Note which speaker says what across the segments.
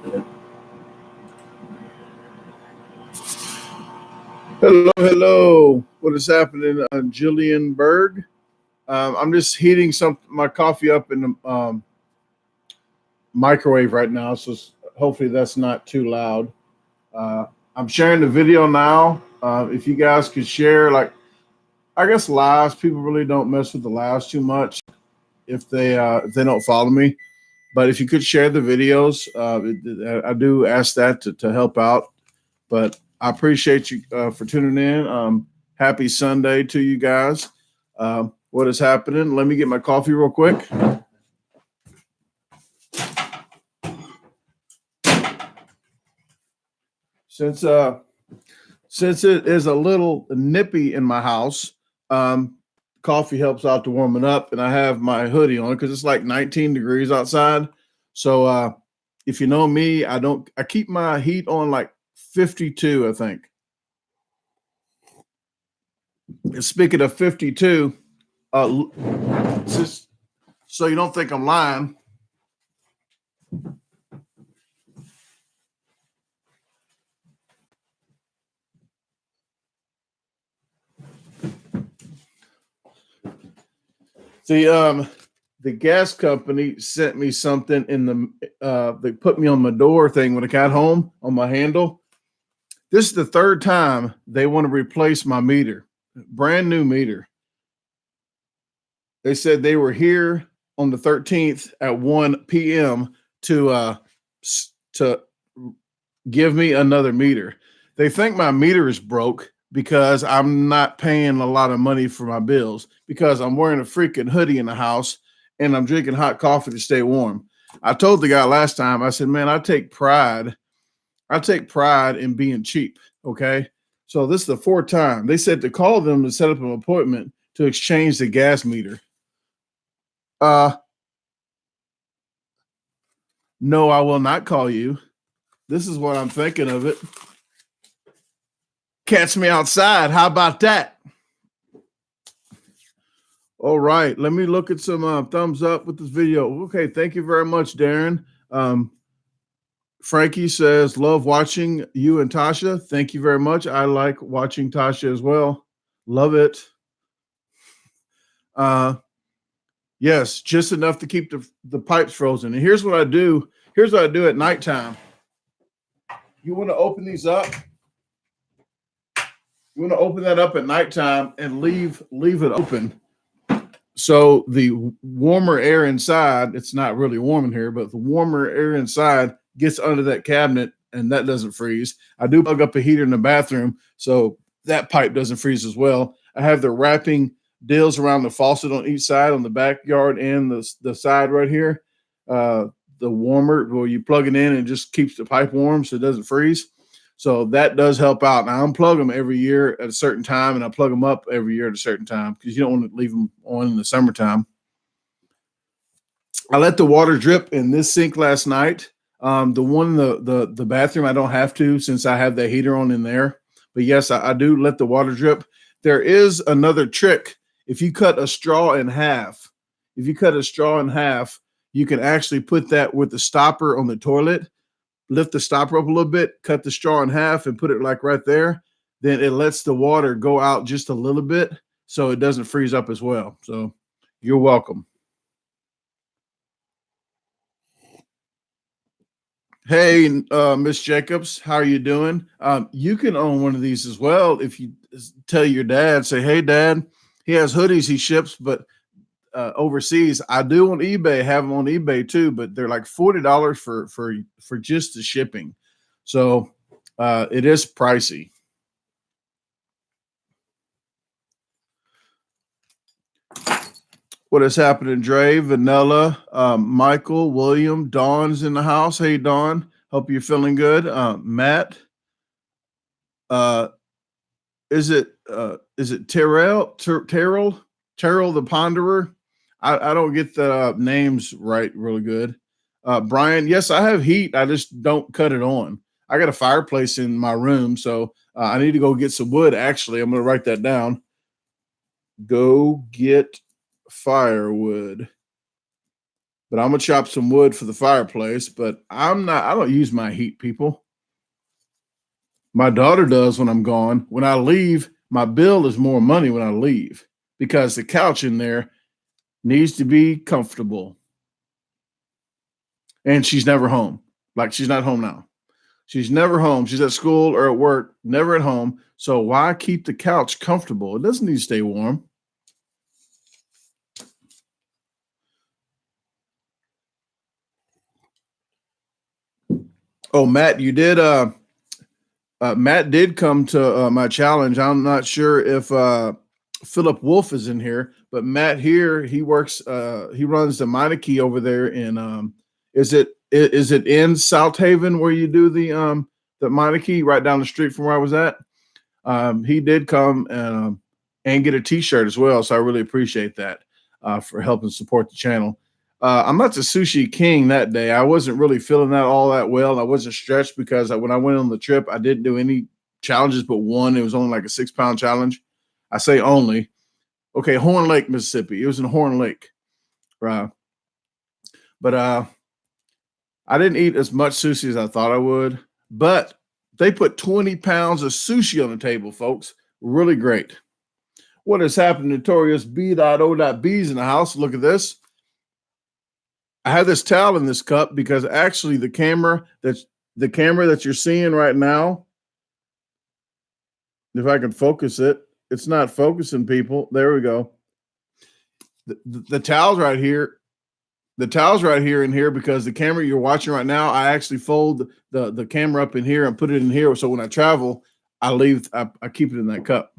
Speaker 1: Hello, hello. What is happening, Jillian Berg? I'm just heating my coffee up in the microwave right now, so hopefully that's not too loud. Uh, I'm sharing the video now. If you guys could share, like, I guess lives, people really don't mess with the lives too much if they don't follow me. But if you could share the videos, I do ask that to help out. But I appreciate you for tuning in. Happy Sunday to you guys. What is happening? Let me get my coffee real quick. Since it is a little nippy in my house, coffee helps out to warm it up, and I have my hoodie on because it's like 19 degrees outside. So if you know me, I keep my heat on like 52, I think. And speaking of 52, just so you don't think I'm lying. The gas company sent me something they put me on my door thing when I got home on my handle. This is the third time they want to replace my meter, brand new meter. They said they were here on the 13th at 1 p.m. to give me another meter. They think my meter is broke because I'm not paying a lot of money for my bills because I'm wearing a freaking hoodie in the house and I'm drinking hot coffee to stay warm. I told the guy last time, I said, man, I take pride in being cheap. Okay. So this is the fourth time. They said to call them to set up an appointment to exchange the gas meter. No, I will not call you. This is what I'm thinking of it. Catch me outside. How about that? All right. Let me look at some thumbs up with this video. Okay. Thank you very much, Darren. Frankie says, love watching you and Tasha. Thank you very much. I like watching Tasha as well. Love it. Yes, just enough to keep the pipes frozen. And here's what I do. Here's what I do at nighttime. You want to open these up. You want to open that up at nighttime and leave it open. So the warmer air inside, it's not really warm in here, but the warmer air inside gets under that cabinet and that doesn't freeze. I do plug up a heater in the bathroom, so that pipe doesn't freeze as well. I have the wrapping deals around the faucet on each side, on the backyard and the side right here. The warmer, where you plug it in and just keeps the pipe warm so it doesn't freeze. So that does help out. Now, I unplug them every year at a certain time, and I plug them up every year at a certain time because you don't want to leave them on in the summertime. I let the water drip in this sink last night. The one in the bathroom, I don't have to since I have the heater on in there. But yes, I do let the water drip. There is another trick. If you cut a straw in half, you can actually put that with the stopper on the toilet. Lift the stopper up a little bit, cut the straw in half and put it like right there. Then it lets the water go out just a little bit so it doesn't freeze up as well. So you're welcome. Hey, Miss Jacobs, how are you doing? You can own one of these as well if you tell your dad, say, hey, Dad, he has hoodies he ships, but overseas. I do on eBay, have them on eBay too, but they're like $40 for just the shipping. So it is pricey. What is happening, Dre, Vanilla, Michael, William, Dawn's in the house. Hey, Dawn. Hope you're feeling good. Matt, is it Terrell the Ponderer? I don't get the names right really good. Brian, yes, I have heat. I just don't cut it on. I got a fireplace in my room, so I need to go get some wood. Actually, I'm going to write that down. Go get firewood. but I'm gonna chop some wood for the fireplace. But I don't use my heat, people. My daughter does when I'm gone. When I leave, my bill is more money when I leave because the couch in there needs to be comfortable. And she's never home. Like, she's not home now. She's never home. She's at school or at work, never at home. So why keep the couch comfortable? It doesn't need to stay warm. Oh, Matt, you did Matt did come to my challenge. I'm not sure if Philip Wolf is in here, but Matt here, he works he runs the Meineke over there in is it in South Haven where you do the Meineke right down the street from where I was at? He did come and get a t-shirt as well, so I really appreciate that for helping support the channel. I'm not the sushi king that day. I wasn't really feeling that all that well. I wasn't stretched because when I went on the trip, I didn't do any challenges but one. It was only like a 6-pound challenge. I say only. Okay, Horn Lake, Mississippi. It was in Horn Lake. But I didn't eat as much sushi as I thought I would. But they put 20 pounds of sushi on the table, folks. Really great. What has happened? Notorious B.O.B's in the house. Look at this. I have this towel in this cup because actually the camera that you're seeing right now, if I can focus it, it's not focusing, people. There we go. The towel's right here. The towel's right here in here because the camera you're watching right now, I actually fold the camera up in here and put it in here. So when I travel, I keep it in that cup.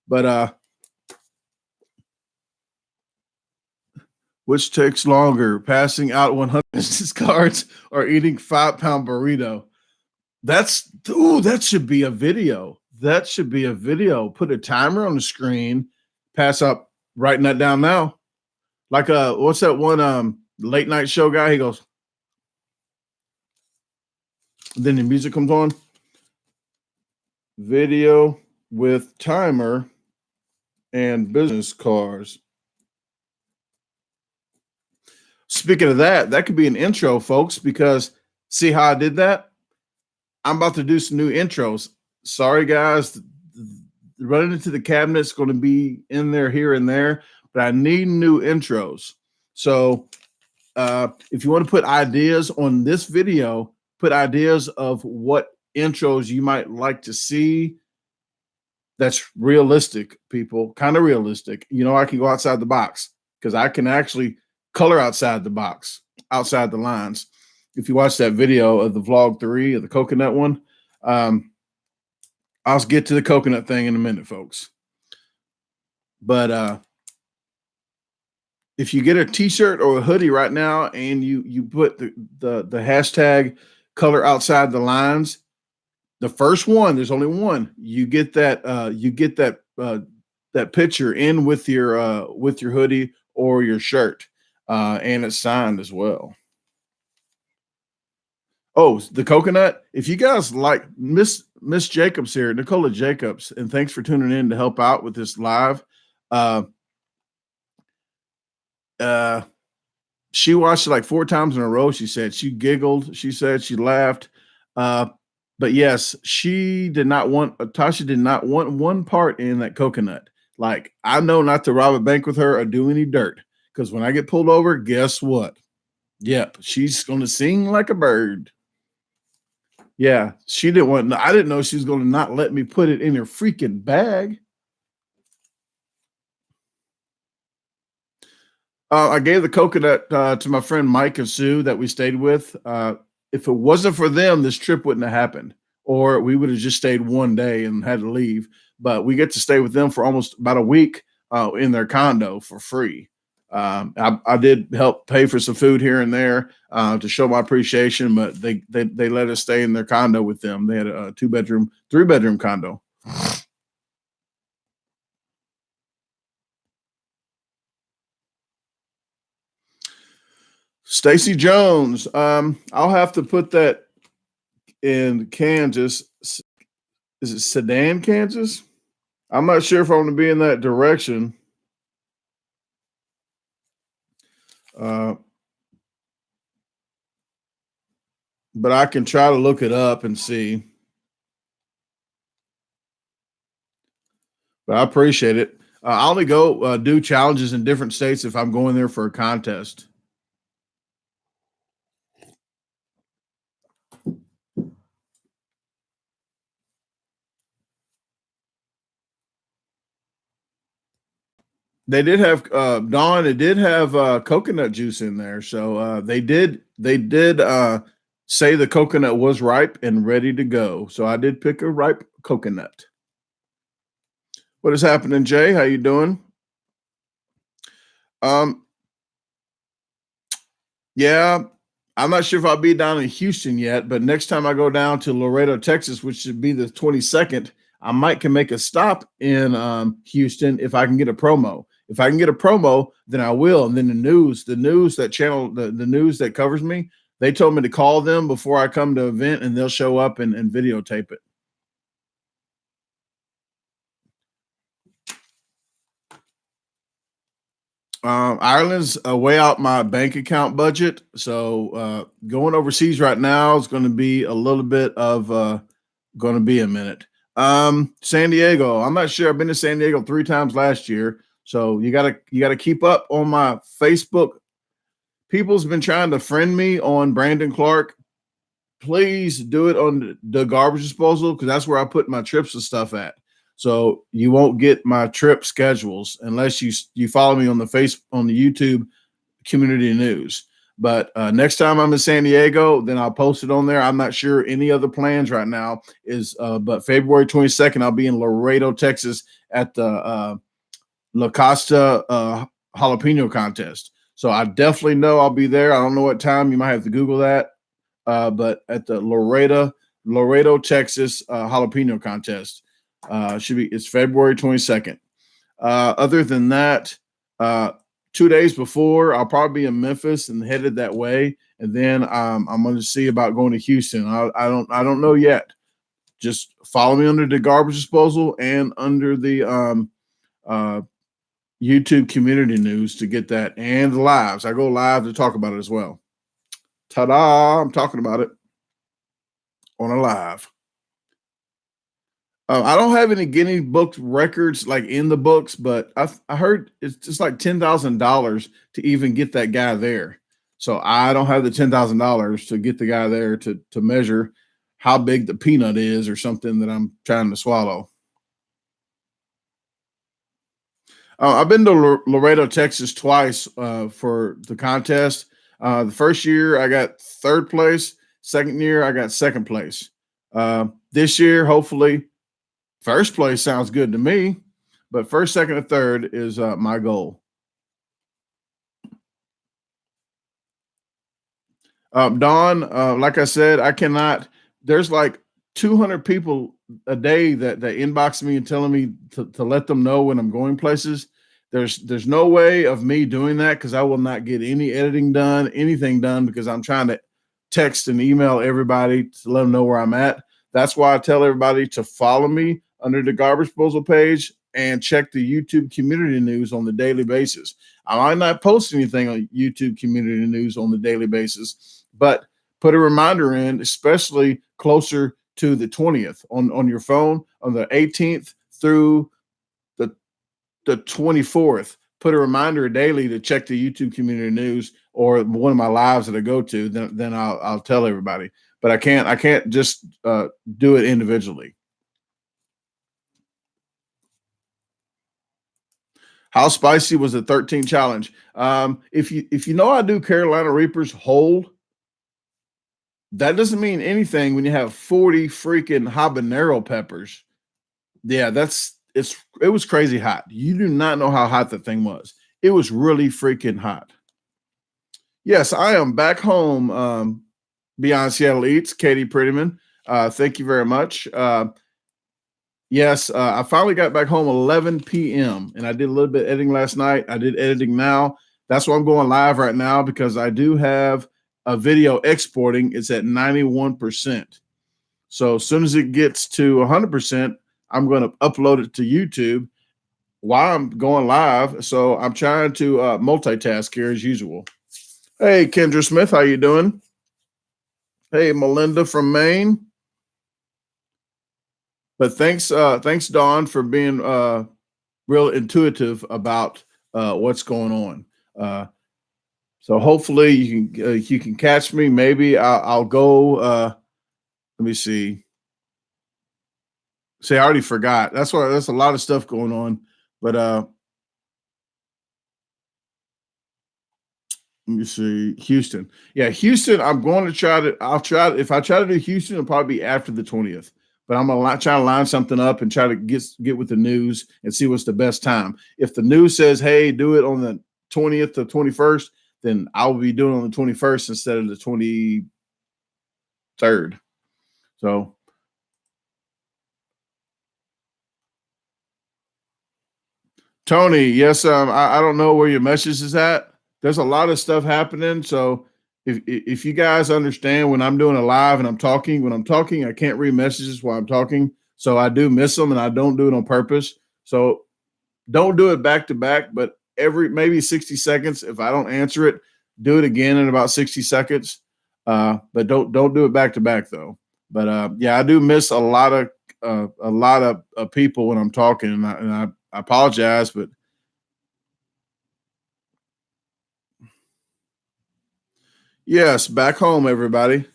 Speaker 1: But which takes longer, passing out 100 business cards or eating 5-pound burrito? That should be a video. That should be a video. Put a timer on the screen, pass up, writing that down now. Like what's that one late night show guy? He goes, then the music comes on. Video with timer and business cards. Speaking of that, that could be an intro, folks, because see how I did that? I'm about to do some new intros. Sorry, guys. Running into the cabinet's going to be in there, here and there, but I need new intros. So if you want to put ideas on this video, put ideas of what intros you might like to see. That's realistic, people, kind of realistic. You know, I can go outside the box because I can actually color outside the box, outside the lines. If you watch that video of the vlog 3 of the coconut one, I'll get to the coconut thing in a minute, folks. But if you get a t-shirt or a hoodie right now and you put the hashtag color outside the lines, the first one, there's only one, you get that that picture in with your hoodie or your shirt. And it's signed as well. Oh, the coconut. If you guys like Miss Jacobs here, Nicola Jacobs, and thanks for tuning in to help out with this live. She watched it like 4 times in a row. She said she giggled. She said she laughed. But yes, Tasha did not want one part in that coconut. Like, I know not to rob a bank with her or do any dirt. Because when I get pulled over, guess what? Yep, she's going to sing like a bird. Yeah, I didn't know she was going to not let me put it in her freaking bag. I gave the coconut to my friend Mike and Sue that we stayed with. If it wasn't for them, this trip wouldn't have happened. Or we would have just stayed one day and had to leave. But we get to stay with them for almost about a week in their condo for free. I did help pay for some food here and there to show my appreciation, but they let us stay in their condo with them. They had a 2-bedroom, 3-bedroom condo. Stacy Jones. I'll have to put that in Kansas. Is it Sedan, Kansas? I'm not sure if I want to be in that direction. but I can try to look it up and see. But I appreciate it. I only go do challenges in different states if I'm going there for a contest. They did have Dawn. It did have coconut juice in there, so they did say the coconut was ripe and ready to go. So I did pick a ripe coconut. What is happening, Jay? How you doing? Um, yeah, I'm not sure if I'll be down in Houston yet, but next time I go down to Laredo, Texas, which should be the 22nd, I might can make a stop in Houston if I can get a promo. If I can get a promo, then I will. And then the news that channel, the news that covers me, they told me to call them before I come to event, and they'll show up and videotape it. Ireland's way out my bank account budget, so going overseas right now is going to be a little bit of going to be a minute. San Diego. I'm not sure. I've been to San Diego 3 times last year, so you gotta keep up on my Facebook. People's been trying to friend me on Brandon Clark. Please do it on the garbage disposal because that's where I put my trips and stuff at. So you won't get my trip schedules unless you follow me on the YouTube community news. But next time I'm in San Diego, then I'll post it on there. I'm not sure any other plans right now is, but February 22nd, I'll be in Laredo, Texas at the La Costa jalapeno contest. So I definitely know I'll be there. I don't know what time. You might have to Google that. But at the Laredo, Texas jalapeno contest, it's February 22nd. Other than that, 2 days before, I'll probably be in Memphis and headed that way, and then I'm going to see about going to Houston. I don't know yet. Just follow me under the garbage disposal and under the YouTube community news to get that, and the lives. I go live to talk about it as well. Ta-da! I'm talking about it on a live. I don't have any Guinness Book records like in the books, but I heard it's just like $10,000 to even get that guy there. So I don't have the $10,000 to get the guy there to measure how big the peanut is or something that I'm trying to swallow. I've been to Laredo, Texas twice for the contest. The first year I got third place. Second year I got second place. This year, hopefully, first place sounds good to me, but first, second, and third is my goal. Dawn, like I said, I cannot. There's like 200 people a day that inbox me and telling me to let them know when I'm going places. There's no way of me doing that because I will not get any editing done, anything done because I'm trying to text and email everybody to let them know where I'm at. That's why I tell everybody to follow me under the garbage disposal page and check the YouTube community news on the daily basis. I might not post anything on YouTube community news on the daily basis, but put a reminder in, especially closer to the 20th on your phone on the 18th through the 24th. Put a reminder daily to check the YouTube community news or one of my lives that I go to. Then I'll tell everybody. But I can't just do it individually. How spicy was the 13 challenge? If you know I do Carolina Reapers whole, that doesn't mean anything when you have 40 freaking habanero peppers. Yeah, it was crazy hot. You do not know how hot that thing was. It was really freaking hot. Yes, I am back home. Beyond Seattle Eats, Katie Prettyman. Thank you very much. Yes, I finally got back home 11 p.m. and I did a little bit of editing last night. I did editing now. That's why I'm going live right now because I do have a video exporting. It's at 91%. So as soon as it gets to 100%, I'm going to upload it to YouTube while I'm going live. So I'm trying to multitask here as usual. Hey, Kendra Smith, how you doing? Hey, Melinda from Maine. But thanks, Dawn, for being real intuitive about what's going on. So hopefully you can catch me. Maybe I'll go. Let me see. See, I already forgot. That's why there's a lot of stuff going on. But let me see. Houston. Yeah, Houston. I'm going to try to. I'll try to, if I try to do Houston, it'll probably be after the 20th. But I'm gonna try to line something up and try to get with the news and see what's the best time. If the news says, "Hey, do it on the 20th to 21st," then I'll be doing it on the 21st instead of the 23rd. So Tony, yes, I don't know where your message is at. There's a lot of stuff happening. So if you guys understand when I'm doing a live and when I'm talking, I can't read messages while I'm talking. So I do miss them and I don't do it on purpose. So don't do it back to back, but every maybe 60 seconds. If I don't answer it, do it again in about 60 seconds. But don't do it back to back though. But yeah, I do miss a lot of people when I'm talking, and I apologize, but yes, back home, everybody.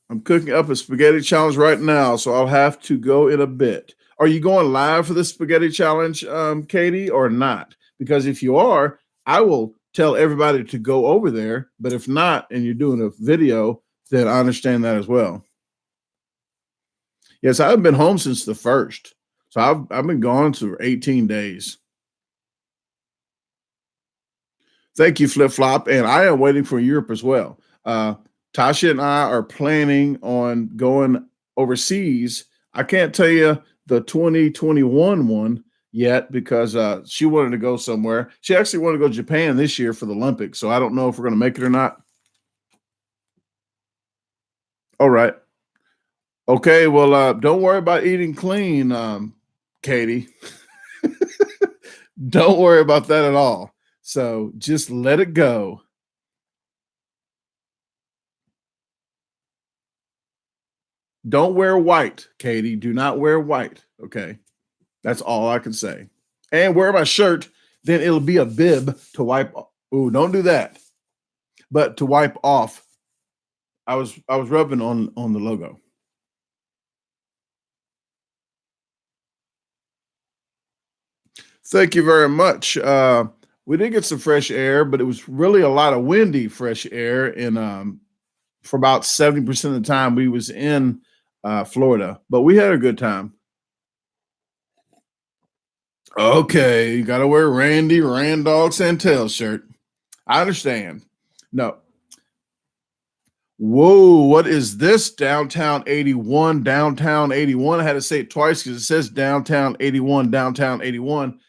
Speaker 1: I'm cooking up a spaghetti challenge right now, so I'll have to go in a bit. Are you going live for the spaghetti challenge, Katie, or not? Because if you are, I will tell everybody to go over there. But if not, and you're doing a video, then I understand that as well. Yes, I've been home since the first, so I've been gone for 18 days. Thank you, Flip Flop, and I am waiting for Europe as well. Tasha and I are planning on going overseas. I can't tell you the 2021 one yet because she wanted to go somewhere. She actually wanted to go to Japan this year for the Olympics, so I don't know if we're going to make it or not. All right. Okay, well, don't worry about eating clean, Katie. Don't worry about that at all. So just let it go. Don't wear white, Katie. Do not wear white. Okay. That's all I can say. And wear my shirt, then it'll be a bib to wipe. Ooh, don't do that. But to wipe off, I was rubbing on the logo. Thank you very much. We did get some fresh air, but it was really a lot of windy fresh air. And for about 70% of the time, we was in Florida, but we had a good time. Okay, you got to wear Randy Randolph Santel shirt. I understand. No. Whoa, what is this? Downtown 81, downtown 81. I had to say it twice because it says downtown 81, downtown 81.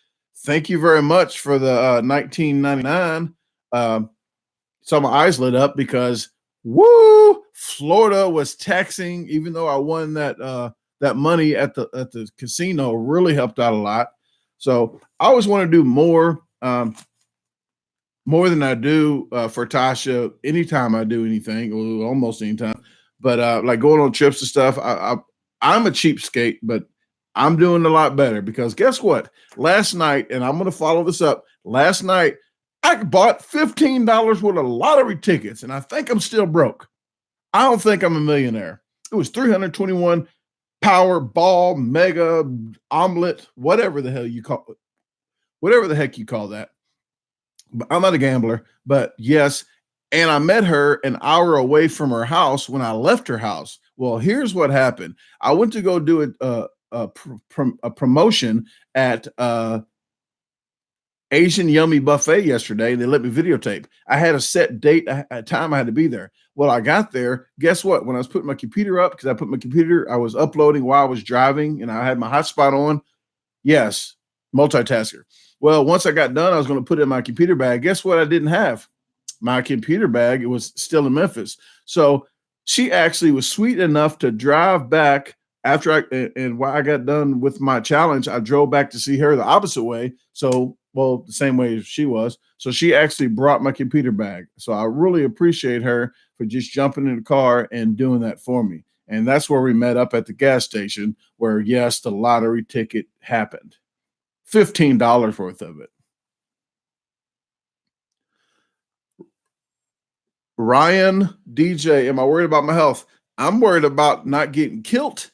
Speaker 1: Thank you very much for the 1999. So my eyes lit up because woo, Florida was taxing, even though I won that money at the casino, really helped out a lot. So I always want to do more than I do for Tasha anytime I do anything, or almost anytime. But like going on trips and stuff, I'm a cheapskate, but I'm doing a lot better because guess what? Last night, and I'm going to follow this up. Last night, I bought $15 worth of lottery tickets, and I think I'm still broke. I don't think I'm a millionaire. It was 321 Powerball, Mega, Omelet, whatever the heck you call that. I'm not a gambler, but yes. And I met her an hour away from her house when I left her house. Well, here's what happened. I went to go do a promotion at Asian Yummy Buffet yesterday. They let me videotape. I had a set date, a time I had to be there. Well, I got there. Guess what? When I was putting my computer up, because I was uploading while I was driving and I had my hotspot on. Yes, multitasker. Well, once I got done, I was going to put it in my computer bag. Guess what? I didn't have my computer bag. It was still in Memphis. So she actually was sweet enough to drive back And while I got done with my challenge, I drove back to see her the opposite way. So, well, the same way as she was. So she actually brought my computer bag. So I really appreciate her for just jumping in the car and doing that for me. And that's where we met up at the gas station, where yes, the lottery ticket happened. $15 worth of it. Ryan DJ, am I worried about my health? I'm worried about not getting killed.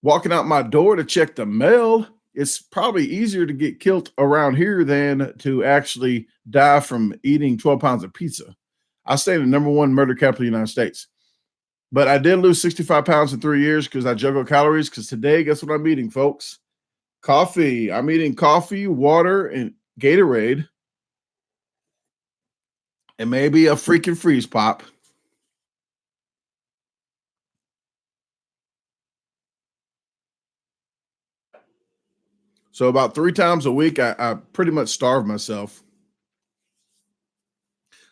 Speaker 1: Walking out my door to check the mail, it's probably easier to get killed around here than to actually die from eating 12 pounds of pizza. I stay in the number one murder capital of the United States. But I did lose 65 pounds in 3 years because I juggle calories. Because today, guess what I'm eating, folks? Coffee. I'm eating coffee, water, and Gatorade, and maybe a freaking freeze pop. So about 3 times a week, I pretty much starve myself.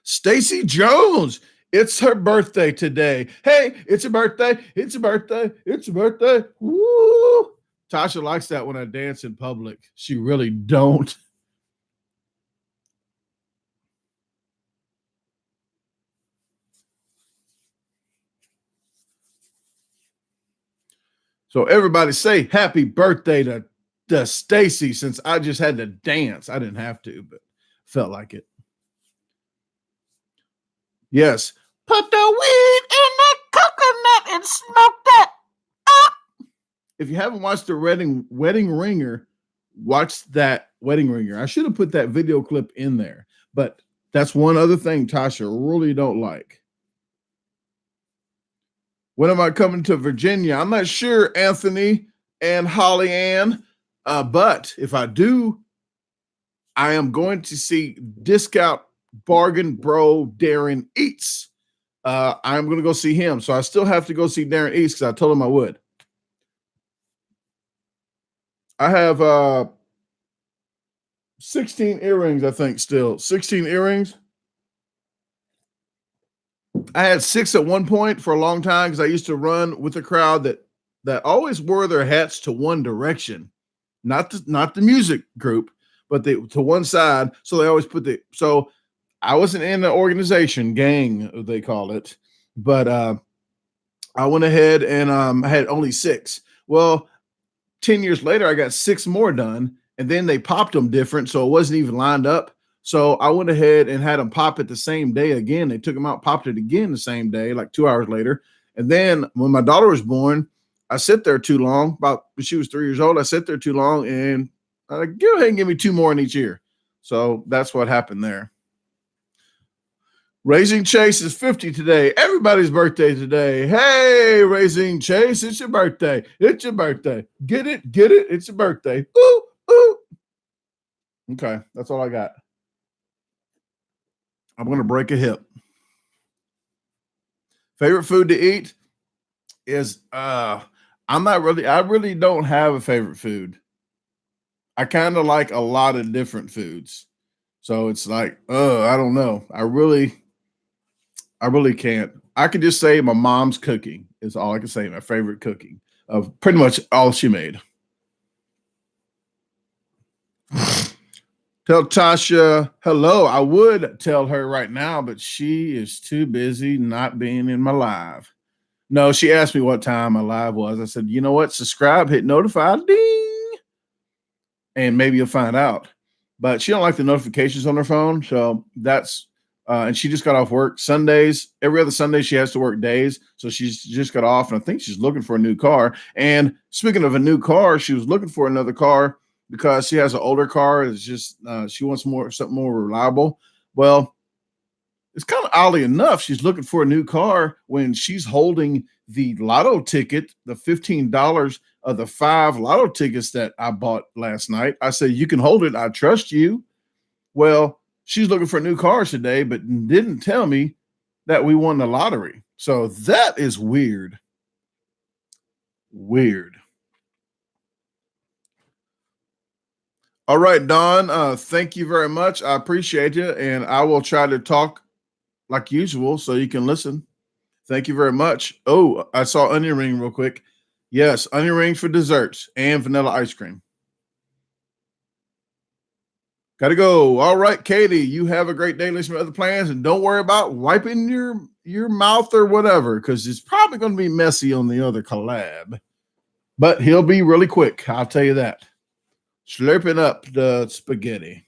Speaker 1: Stacy Jones, it's her birthday today. Hey, it's a birthday. It's a birthday. It's a birthday. Woo! Tasha likes that when I dance in public. She really don't. So everybody say happy birthday to Stacy, since I just had to dance. I didn't have to, but felt like it. Yes. Put the weed in the coconut and smoke that up. If you haven't watched the wedding ringer, watch that wedding ringer. I should have put that video clip in there, but that's one other thing Tasha really don't like. When am I coming to Virginia? I'm not sure, Anthony and Holly Ann. But if I do, I am going to see Discount Bargain Bro Darren Eats. I'm going to go see him. So I still have to go see Darren Eats because I told him I would. I have 16 earrings, I think, still. 16 earrings. I had 6 at one point for a long time because I used to run with a crowd that always wore their hats to one direction, not the music group, but to one side. So they always so I wasn't in the organization, gang, they call it, but I went ahead and I had only 6. Well, 10 years later, I got 6 more done, and then they popped them different, so it wasn't even lined up. So I went ahead and had them pop it the same day again. They took them out, popped it again the same day, like 2 hours later. And then when my daughter was born, I sat there too long. When she was 3 years old, I sat there too long, and go ahead and give me 2 more in each ear. So that's what happened there. Raising Chase is 50 today. Everybody's birthday today. Hey, Raising Chase, it's your birthday. It's your birthday. Get it? Get it? It's your birthday. Ooh, ooh. Okay, that's all I got. I'm going to break a hip. Favorite food to eat is I really don't have a favorite food. I kind of like a lot of different foods. So it's like, I don't know. I really can't. I could just say my mom's cooking is all I can say. My favorite cooking of pretty much all she made. Tell Tasha hello. I would tell her right now, but she is too busy not being in my live. No, she asked me what time my live was. I said, you know what? Subscribe, hit notify, ding, and maybe you'll find out. But she don't like the notifications on her phone, so that's and she just got off work Sundays. Every other Sunday she has to work days, so she's just got off, and I think she's looking for a new car. And speaking of a new car, she was looking for another car because she has an older car. It's just she wants something more reliable. Well, it's kind of oddly enough, she's looking for a new car when she's holding the lotto ticket, the $15 of the 5 lotto tickets that I bought last night. I said, you can hold it. I trust you. Well, she's looking for new cars today, but didn't tell me that we won the lottery. So that is weird. Weird. All right, Don, thank you very much. I appreciate you, and I will try to talk like usual so you can listen. Thank you very much. Oh, I saw onion ring real quick. Yes, onion rings for desserts and vanilla ice cream. Gotta go. All right, Katie, you have a great day. Listen to other plans, and don't worry about wiping your mouth or whatever, because it's probably going to be messy on the other collab. But he'll be really quick. I'll tell you that. Slurping up the spaghetti.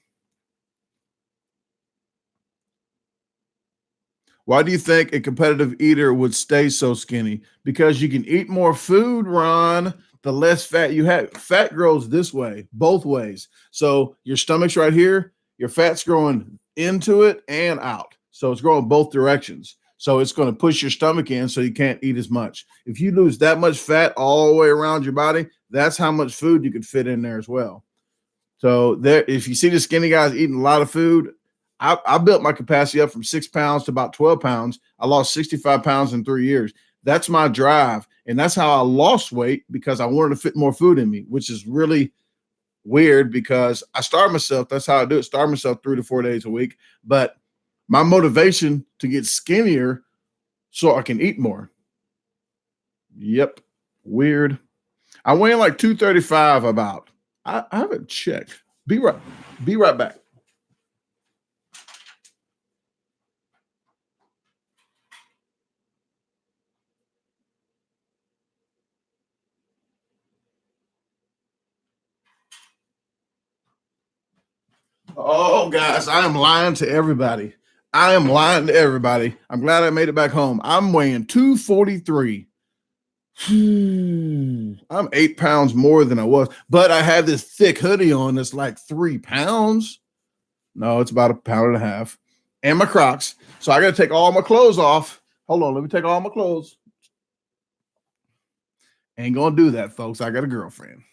Speaker 1: Why do you think a competitive eater would stay so skinny? Because you can eat more food, Ron, the less fat you have. Fat grows this way, both ways. So your stomach's right here, your fat's growing into it and out. So it's growing both directions. So it's going to push your stomach in so you can't eat as much. If you lose that much fat all the way around your body, that's how much food you could fit in there as well. So there, if you see the skinny guys eating a lot of food, I built my capacity up from 6 pounds to about 12 pounds. I lost 65 pounds in 3 years. That's my drive. And that's how I lost weight, because I wanted to fit more food in me, which is really weird because I starve myself. That's how I do it. Starve myself 3 to 4 days a week. But my motivation to get skinnier so I can eat more. Yep. Weird. I weigh like 235 about. I haven't checked. Be right back. Oh, guys, I am lying to everybody. I'm glad I made it back home. I'm weighing 243. I'm 8 pounds more than I was, but I had this thick hoodie on that's like 3 pounds. No, it's about 1.5 pounds. And my Crocs. So I got to take all my clothes off. Hold on, let me take all my clothes. Ain't gonna do that, folks. I got a girlfriend.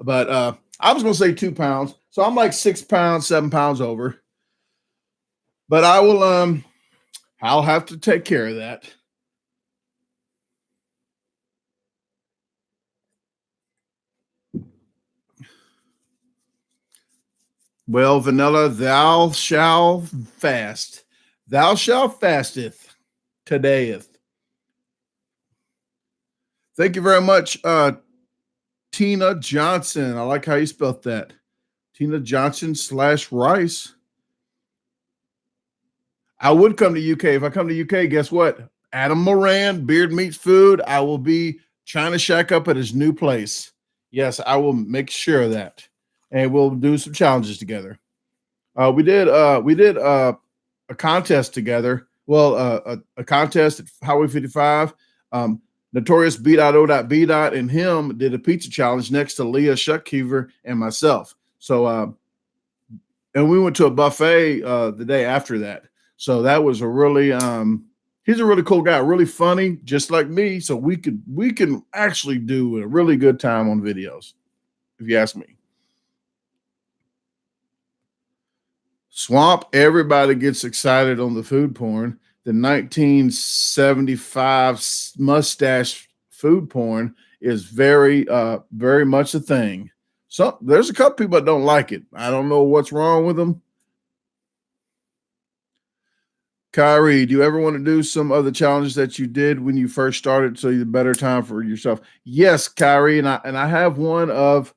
Speaker 1: But I was gonna say 2 pounds. So I'm like 6 pounds, 7 pounds over. But I'll have to take care of that. Well, Vanilla, thou shalt fast. Thou shalt fasteth todayeth. Thank you very much, Tina Johnson. I like how you spelled that. Tina Johnson /Rice. I would come to UK. If I come to UK, guess what? Adam Moran, Beard Meats Food. I will be trying to shack up at his new place. Yes, I will make sure of that. And we'll do some challenges together. We did a contest together. Well, a contest at Highway 55. Notorious B.O.B. and him did a pizza challenge next to Leah Shuckkeever and myself. So, and we went to a buffet the day after that. So that was a really, he's a really cool guy, really funny, just like me. So we can actually do a really good time on videos, if you ask me. Swamp, everybody gets excited on the food porn. The 1975 mustache food porn is very much a thing. So there's a couple people that don't like it. I don't know what's wrong with them. Kyrie, do you ever want to do some of the challenges that you did when you first started so you better time for yourself? Yes, Kyrie, and I have one of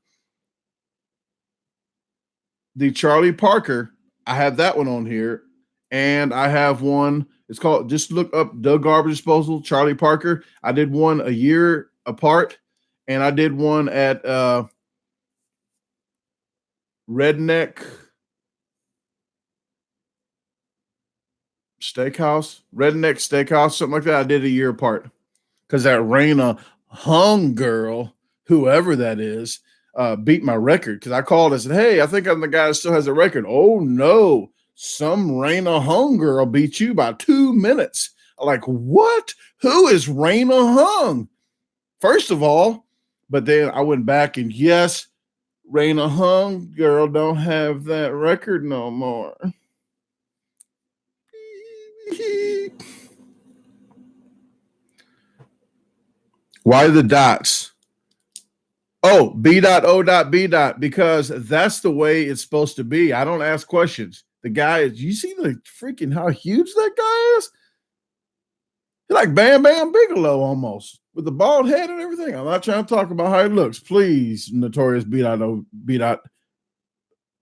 Speaker 1: the Charlie Parker. I have that one on here, and I have one. It's called, just look up DaGarbageDisposal, Charlie Parker. I did one a year apart, and I did one at Redneck Steakhouse, something like that. I did a year apart because that Raina Hung girl, whoever that is, beat my record. Because I called and said, hey, I think I'm the guy that still has a record. Oh, no. Some Raina Hung girl beat you by 2 minutes. I'm like, what? Who is Raina Hung? First of all, but then I went back and yes, Raina Hung girl don't have that record no more. Why the dots? Oh, B.O.B. because that's the way it's supposed to be. I don't ask questions. The guy is, you see the freaking how huge that guy is? He's like Bam Bam Bigelow almost with the bald head and everything. I'm not trying to talk about how he looks. Please, Notorious beat out.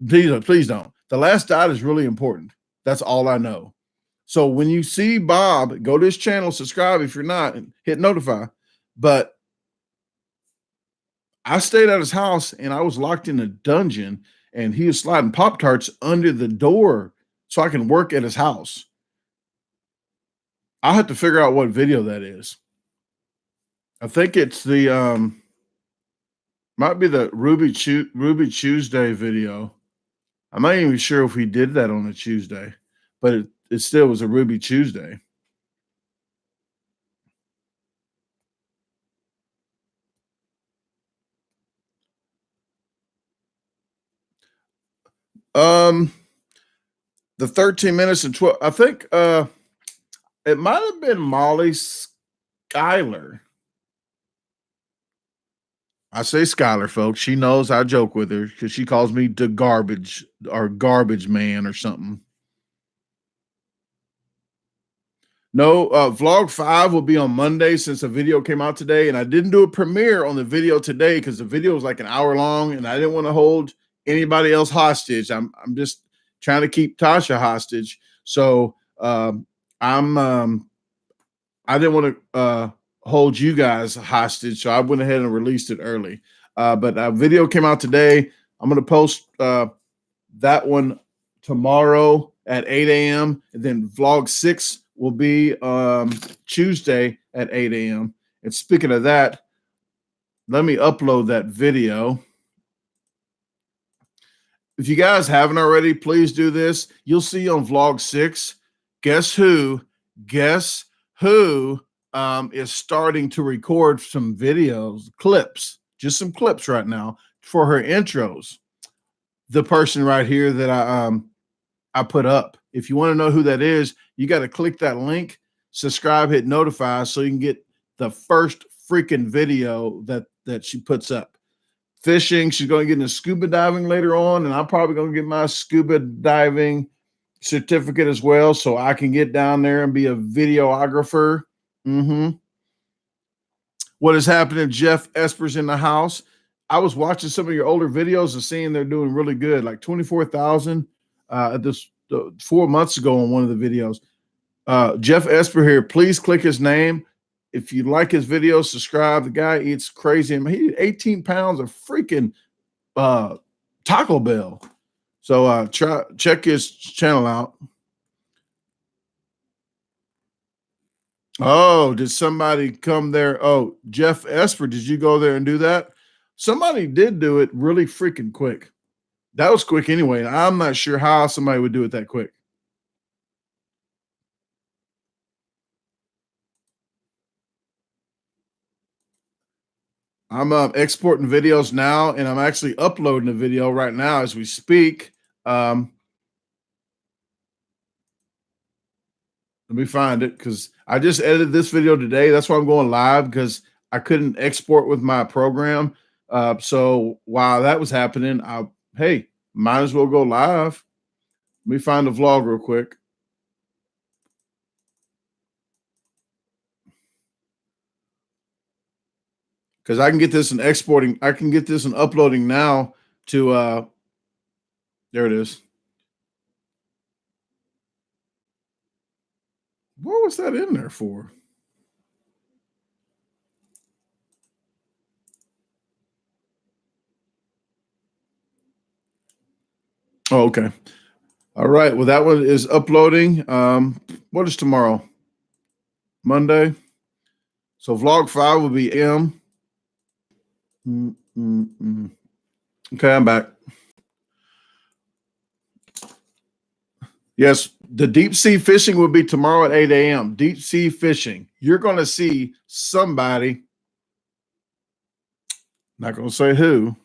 Speaker 1: Please don't. The last dot is really important. That's all I know. So when you see Bob, go to his channel, subscribe if you're not, and hit notify. But I stayed at his house and I was locked in a dungeon and he was sliding Pop-Tarts under the door so I can work at his house. I'll have to figure out what video that is. I think it's the might be the Ruby Tuesday video. I'm not even sure if he did that on a Tuesday, but it still was a Ruby Tuesday. The 13 minutes and 12, I think it might have been Molly Skyler. I say Skyler, folks. She knows I joke with her because she calls me the garbage or garbage man or something. No, vlog 5 will be on Monday since the video came out today. And I didn't do a premiere on the video today because the video was like an hour long and I didn't want to hold anybody else hostage. I'm just trying to keep Tasha hostage. So I didn't want to hold you guys hostage. So I went ahead and released it early. But a video came out today. I'm going to post that one tomorrow at 8 a.m. And then vlog 6 will be Tuesday at 8 a.m. And speaking of that, let me upload that video. If you guys haven't already, please do this. You'll see on vlog 6, guess who is starting to record some videos, clips, just some clips right now for her intros. The person right here that I put up. If you want to know who that is, you got to click that link, subscribe, hit notify so you can get the first freaking video that she puts up. Fishing, she's going to get into scuba diving later on, and I'm probably going to get my scuba diving certificate as well so I can get down there and be a videographer. What is happening? Jeff Esper's in the house. I was watching some of your older videos and seeing they're doing really good, like 24,000 this 4 months ago on one of the videos. Jeff Esper here. Please click his name. If you like his videos, subscribe. The guy eats crazy. I mean, he ate 18 pounds of freaking Taco Bell. So check his channel out. Oh, did somebody come there? Oh, Jeff Esper, did you go there and do that? Somebody did do it really freaking quick. That was quick anyway. I'm not sure how somebody would do it that quick. I'm exporting videos now, and I'm actually uploading a video right now as we speak. Let me find it because I just edited this video today. That's why I'm going live because I couldn't export with my program. So while that was happening, hey, might as well go live. Let me find the vlog real quick. Because I can get this and exporting. I can get this and uploading now to there it is. What was that in there for? Oh, okay. All right. Well, that one is uploading. What is tomorrow? Monday. So vlog 5 will be M. Okay, I'm back. Yes, the deep sea fishing will be tomorrow at 8 a.m. Deep sea fishing. You're going to see somebody, not going to say who,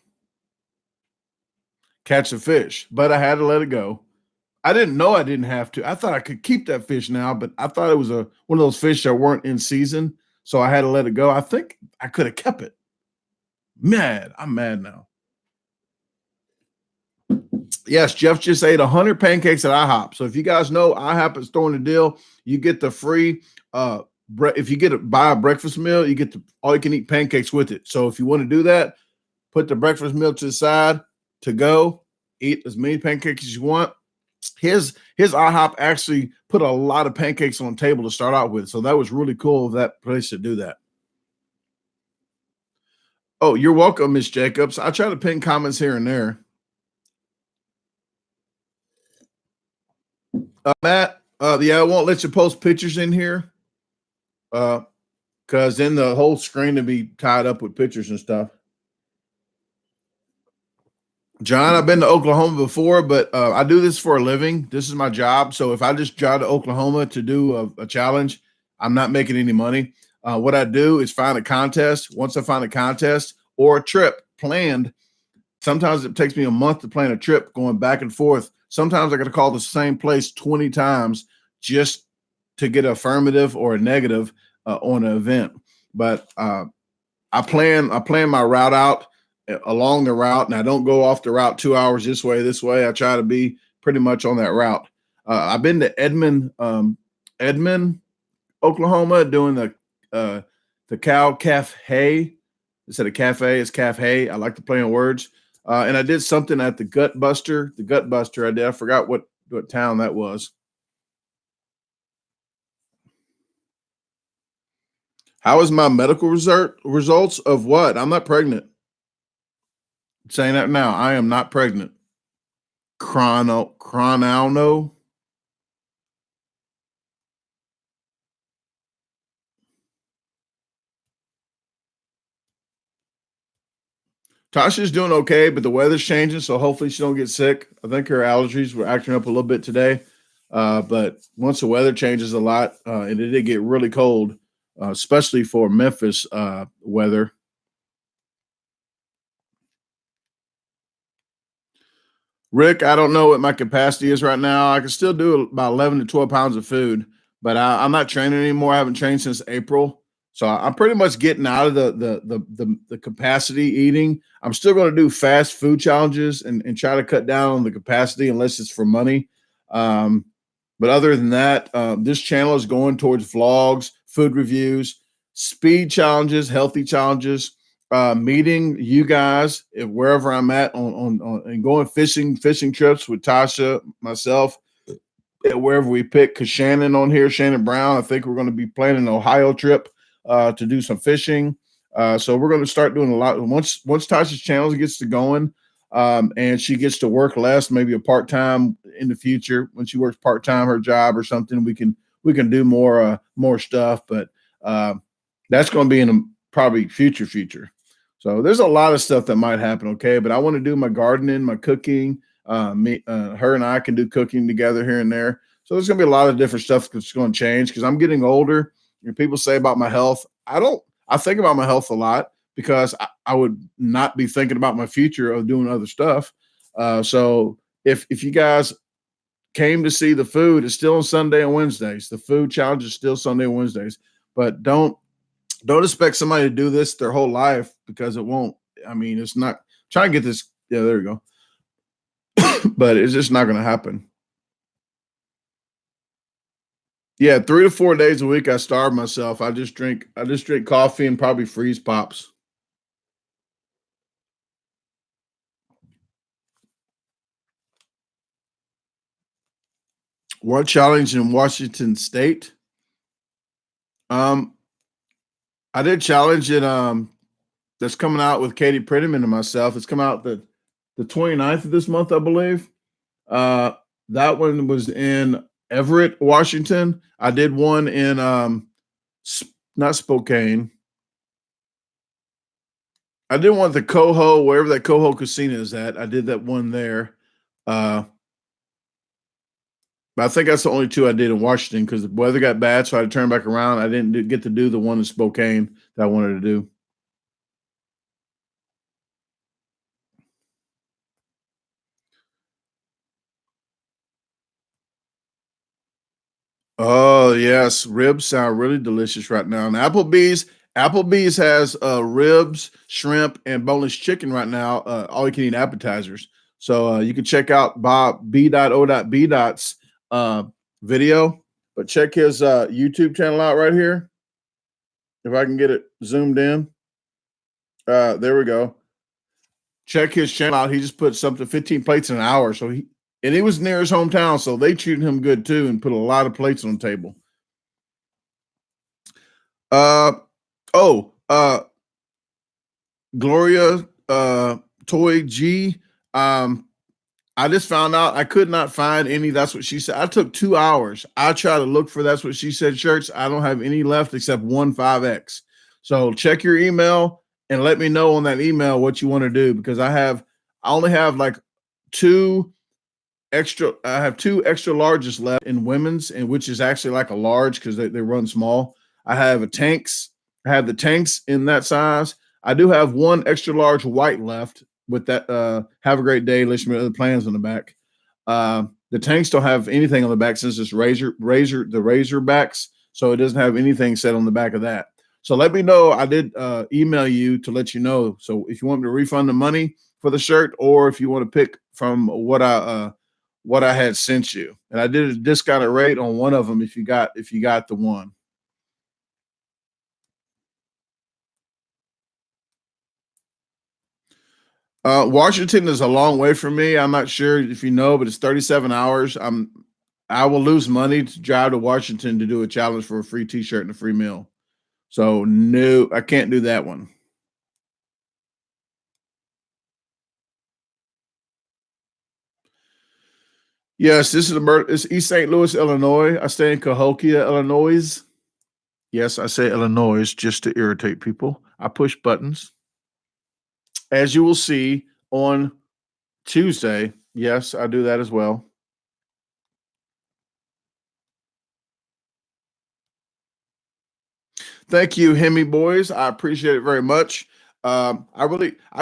Speaker 1: catch a fish, but I had to let it go. I didn't know I didn't have to. I thought I could keep that fish now, but I thought it was one of those fish that weren't in season, so I had to let it go. I think I could have kept it. I'm mad now. Yes, Jeff just ate 100 pancakes at IHOP. So if you guys know IHOP is throwing a deal, you get the free if you buy a breakfast meal, you get all you can eat pancakes with it. So if you want to do that, put the breakfast meal to the side to go, eat as many pancakes as you want. His IHOP actually put a lot of pancakes on the table to start out with. So that was really cool of that place to do that. Oh, you're welcome, Miss Jacobs. I try to pin comments here and there. Matt, yeah, I won't let you post pictures in here. Because then the whole screen will be tied up with pictures and stuff. John, I've been to Oklahoma before, but I do this for a living. This is my job. So if I just drive to Oklahoma to do a challenge, I'm not making any money. What I do is find a contest. Once I find a contest or a trip planned, sometimes it takes me a month to plan a trip going back and forth. Sometimes I got to call the same place 20 times just to get an affirmative or a negative on an event. But I plan my route out along the route, and I don't go off the route 2 hours this way. I try to be pretty much on that route. I've been to Edmond, Oklahoma, doing the cow cafe. Instead of cafe, it's cafe. I like to play on words. And I did something at the Gut Buster. The Gut Buster I did. I forgot what town that was. How is my medical results of what? I'm not pregnant. Saying that now. I am not pregnant. Chrono. Tasha's doing okay, but the weather's changing, so hopefully she don't get sick. I think her allergies were acting up a little bit today. But once the weather changes a lot, and it did get really cold, especially for Memphis weather. Rick, I don't know what my capacity is right now. I can still do about 11 to 12 pounds of food, but I'm not training anymore. I haven't trained since April. So I'm pretty much getting out of the capacity eating. I'm still going to do fast food challenges and try to cut down on the capacity unless it's for money. But other than that, this channel is going towards vlogs, food reviews, speed challenges, healthy challenges, meeting you guys wherever I'm at on and going fishing trips with Tasha, myself, wherever we pick. Because Shannon on here, Shannon Brown, I think we're going to be planning an Ohio trip to do some fishing. So we're going to start doing a lot. Once Tasha's channel gets to going, and she gets to work less, maybe a part-time in the future, when she works part-time, her job or something, we can do more stuff. But that's going to be in a probably future. So there's a lot of stuff that might happen. Okay. But I want to do my gardening, my cooking, her and I can do cooking together here and there. So there's going to be a lot of different stuff that's going to change because I'm getting older. And people say about my health. I think about my health a lot because I would not be thinking about my future of doing other stuff. So if you guys came to see the food, it's still on Sunday and Wednesdays. The food challenge is still Sunday and Wednesdays, but don't expect somebody to do this their whole life because it won't. I mean, it's not. Try and get this. Yeah, there you go. But it's just not going to happen. Yeah, 3 to 4 days a week, I starve myself. I just drink coffee and probably freeze pops. What challenge in Washington State? I did challenge it. That's coming out with Katie Prettyman and myself. It's come out the 29th of this month, I believe. That one was in Everett, Washington. I did one in not Spokane. I did one at the Coho, wherever that Coho Casino is at. I did that one there. But I think that's the only two I did in Washington because the weather got bad, so I had to turn back around. I didn't get to do the one in Spokane that I wanted to do. Oh yes, ribs sound really delicious right now. And Applebee's has ribs, shrimp, and boneless chicken right now. All you can eat appetizers. So you can check out Bob B.O.B.'s video, but check his YouTube channel out right here. If I can get it zoomed in. There we go. Check his channel out. He just put something 15 plates in an hour. So he was near his hometown, so they treated him good too and put a lot of plates on the table. Gloria Toy G. I just found out I could not find any. That's what she said. I took 2 hours. I tried to look for That's What She Said shirts. I don't have any left except one 5X. So check your email and let me know on that email what you want to do, because I only have like two extra larges left in women's, and which is actually like a large because they run small. I have the tanks in that size. I do have one extra large white left with that. Have a great day. Listen to other plans on the back. The tanks don't have anything on the back since it's the razor backs, so it doesn't have anything set on the back of that. So let me know. I did email you to let you know. So if you want me to refund the money for the shirt, or if you want to pick from what I had sent you, and I did a discounted rate on one of them if you got the one. Washington is a long way from me. I'm not sure if you know, but it's 37 hours. I will lose money to drive to Washington to do a challenge for a free t-shirt and a free meal. So no, I can't do that one. Yes, it's East St. Louis, Illinois. I stay in Cahokia, Illinois. Yes, I say Illinois just to irritate people. I push buttons. As you will see on Tuesday, yes, I do that as well. Thank you, Hemi boys. I appreciate it very much. I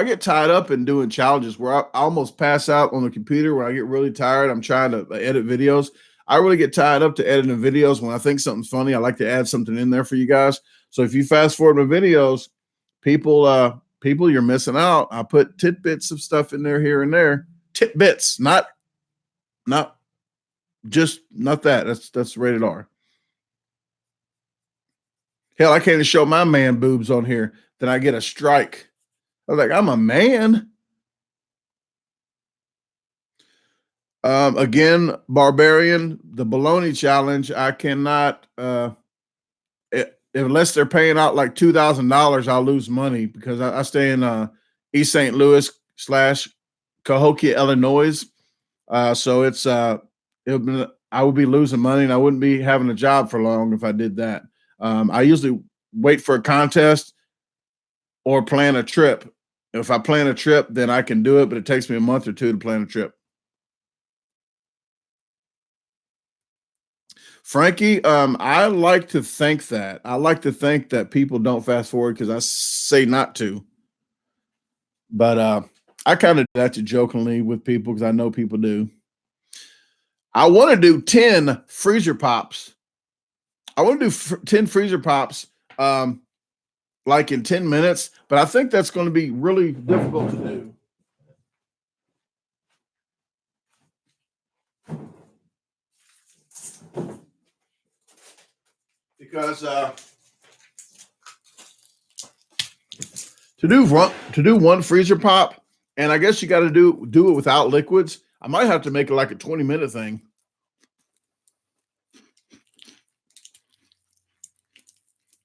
Speaker 1: get tied up in doing challenges where I almost pass out on the computer when I get really tired. I'm trying to edit videos. I really get tied up to editing videos. When I think something's funny, I like to add something in there for you guys. So if you fast forward my videos, people, you're missing out. I put tidbits of stuff in there here and there. Tidbits, not that. That's rated R. Hell, I can't even show my man boobs on here. Then I get a strike. I was like, I'm a man. Again, Barbarian, the baloney challenge. I cannot, unless they're paying out like $2,000, I'll lose money because I stay in East St. Louis / Cahokia, Illinois. So it's I would be losing money and I wouldn't be having a job for long if I did that. I usually wait for a contest or plan a trip. If I plan a trip, then I can do it, but it takes me a month or two to plan a trip. Frankie, I like to think that. I like to think that people don't fast forward because I say not to. But I kind of do that jokingly with people because I know people do. I want to do 10 freezer pops. I want to do 10 freezer pops like in 10 minutes, but I think that's going to be really difficult to do. Because to do one freezer pop, and I guess you got to do it without liquids. I might have to make it like a 20-minute thing.